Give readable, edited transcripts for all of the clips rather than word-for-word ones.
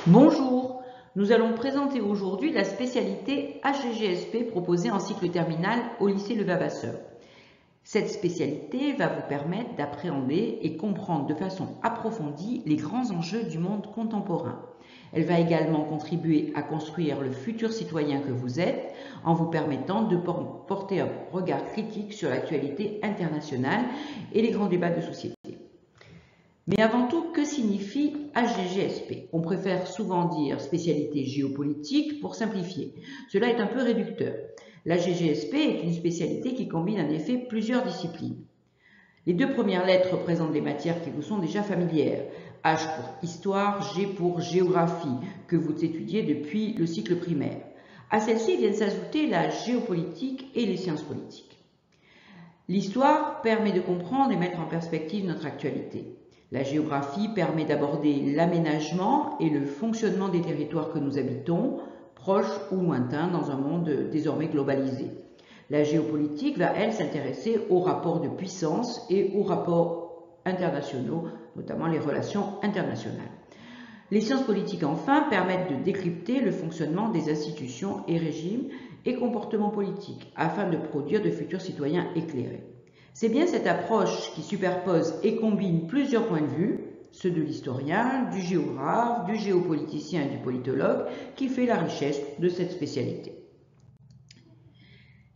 Bonjour, nous allons présenter aujourd'hui la spécialité HGGSP proposée en cycle terminal au lycée Levavasseur. Cette spécialité va vous permettre d'appréhender et comprendre de façon approfondie les grands enjeux du monde contemporain. Elle va également contribuer à construire le futur citoyen que vous êtes en vous permettant de porter un regard critique sur l'actualité internationale et les grands débats de société. Mais avant tout, que signifie HGGSP? On préfère souvent dire spécialité géopolitique pour simplifier. Cela est un peu réducteur. La HGGSP est une spécialité qui combine en effet plusieurs disciplines. Les deux premières lettres représentent des matières qui vous sont déjà familières. H pour histoire, G pour géographie, que vous étudiez depuis le cycle primaire. À celles-ci viennent s'ajouter la géopolitique et les sciences politiques. L'histoire permet de comprendre et mettre en perspective notre actualité. La géographie permet d'aborder l'aménagement et le fonctionnement des territoires que nous habitons, proches ou lointains dans un monde désormais globalisé. La géopolitique va, elle, s'intéresser aux rapports de puissance et aux rapports internationaux, notamment les relations internationales. Les sciences politiques, enfin, permettent de décrypter le fonctionnement des institutions et régimes et comportements politiques, afin de produire de futurs citoyens éclairés. C'est bien cette approche qui superpose et combine plusieurs points de vue, ceux de l'historien, du géographe, du géopoliticien et du politologue, qui fait la richesse de cette spécialité.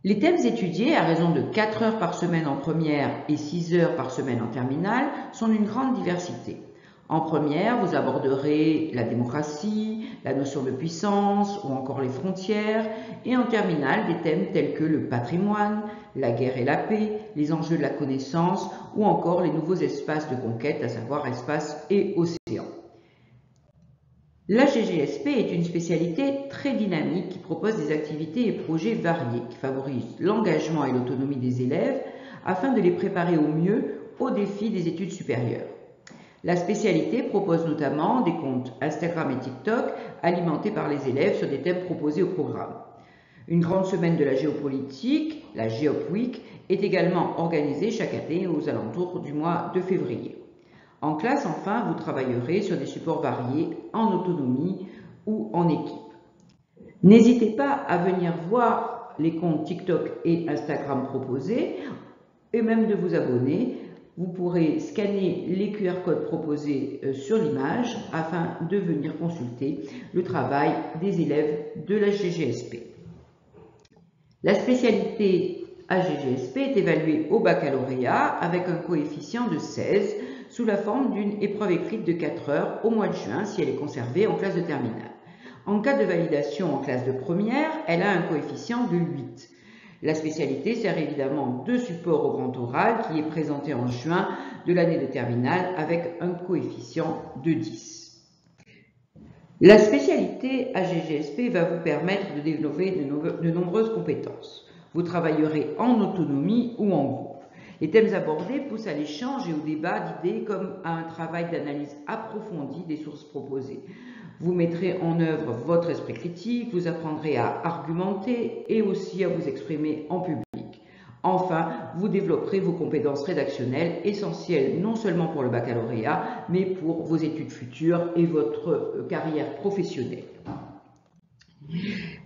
Les thèmes étudiés, à raison de 4 heures par semaine en première et 6 heures par semaine en terminale, sont d'une grande diversité. En première, vous aborderez la démocratie, la notion de puissance ou encore les frontières, et en terminale, des thèmes tels que le patrimoine, la guerre et la paix, les enjeux de la connaissance ou encore les nouveaux espaces de conquête, à savoir espace et océan. La HGGSP est une spécialité très dynamique qui propose des activités et projets variés qui favorisent l'engagement et l'autonomie des élèves afin de les préparer au mieux aux défis des études supérieures. La spécialité propose notamment des comptes Instagram et TikTok alimentés par les élèves sur des thèmes proposés au programme. Une grande semaine de la géopolitique, la Geop Week, est également organisée chaque année aux alentours du mois de février. En classe, enfin, vous travaillerez sur des supports variés en autonomie ou en équipe. N'hésitez pas à venir voir les comptes TikTok et Instagram proposés et même de vous abonner. Vous pourrez scanner les QR codes proposés sur l'image afin de venir consulter le travail des élèves de la HGGSP. La spécialité HGGSP est évaluée au baccalauréat avec un coefficient de 16 sous la forme d'une épreuve écrite de 4 heures au mois de juin si elle est conservée en classe de terminale. En cas de validation en classe de première, elle a un coefficient de 8. La spécialité sert évidemment de support au grand oral qui est présenté en juin de l'année de terminale avec un coefficient de 10. La spécialité HGGSP va vous permettre de développer de nombreuses compétences. Vous travaillerez en autonomie ou en groupe. Les thèmes abordés poussent à l'échange et au débat d'idées comme à un travail d'analyse approfondie des sources proposées. Vous mettrez en œuvre votre esprit critique, vous apprendrez à argumenter et aussi à vous exprimer en public. Enfin, vous développerez vos compétences rédactionnelles essentielles non seulement pour le baccalauréat, mais pour vos études futures et votre carrière professionnelle.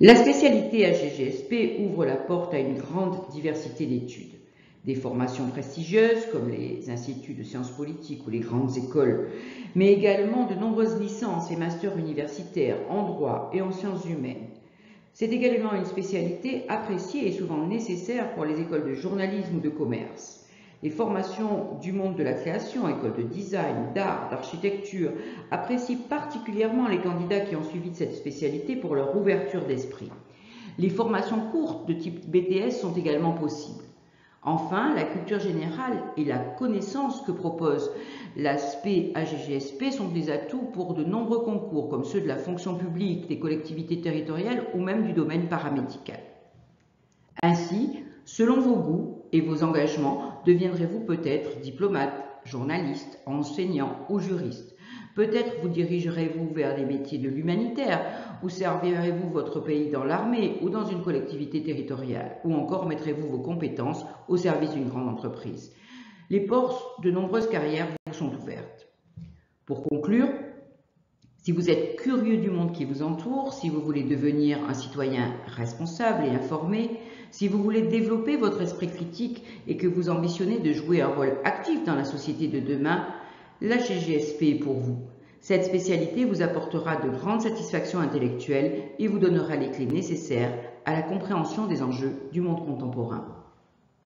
La spécialité HGGSP ouvre la porte à une grande diversité d'études. Des formations prestigieuses comme les instituts de sciences politiques ou les grandes écoles, mais également de nombreuses licences et masters universitaires en droit et en sciences humaines. C'est également une spécialité appréciée et souvent nécessaire pour les écoles de journalisme ou de commerce. Les formations du monde de la création, écoles de design, d'art, d'architecture, apprécient particulièrement les candidats qui ont suivi cette spécialité pour leur ouverture d'esprit. Les formations courtes de type BTS sont également possibles. Enfin, la culture générale et la connaissance que propose l'aspect HGGSP sont des atouts pour de nombreux concours, comme ceux de la fonction publique, des collectivités territoriales ou même du domaine paramédical. Ainsi, selon vos goûts et vos engagements, deviendrez-vous peut-être diplomate, journaliste, enseignant ou juriste. Peut-être vous dirigerez-vous vers des métiers de l'humanitaire, ou servirez-vous votre pays dans l'armée ou dans une collectivité territoriale, ou encore mettrez-vous vos compétences au service d'une grande entreprise. Les portes de nombreuses carrières vous sont ouvertes. Pour conclure, Si vous êtes curieux du monde qui vous entoure, si vous voulez devenir un citoyen responsable et informé, si vous voulez développer votre esprit critique et que vous ambitionnez de jouer un rôle actif dans la société de demain, la GGSP est pour vous. Cette spécialité vous apportera de grandes satisfactions intellectuelles et vous donnera les clés nécessaires à la compréhension des enjeux du monde contemporain.